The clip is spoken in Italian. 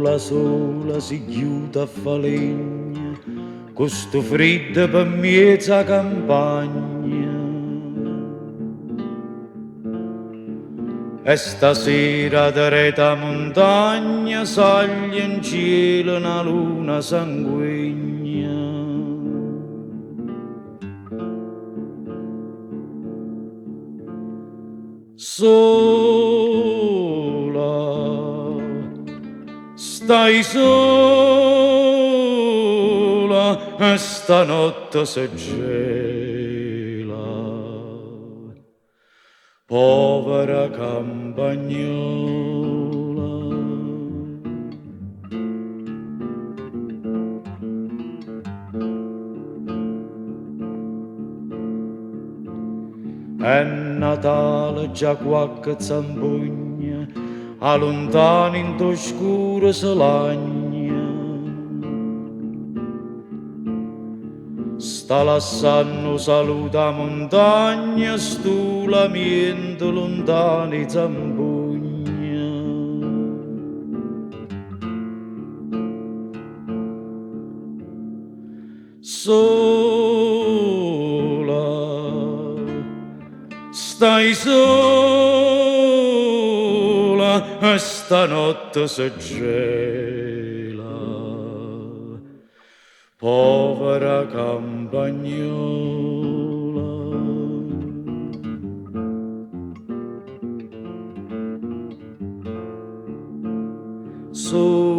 sola sola si chiude a falegna, con sto freddo per mezza campagna. E stasera da reta montagna saglia in cielo una luna sanguigna. Sola, stai sola, e stanotte si gela, povera campagnola. È Natale già qualche zampugna, a lontano in t'oscuro se lagna. Sta lasciando saluta montagna, stu lamiento lontani zampugna. Sola, stai sola, e stanotte si gela, povera campagnola. Sola,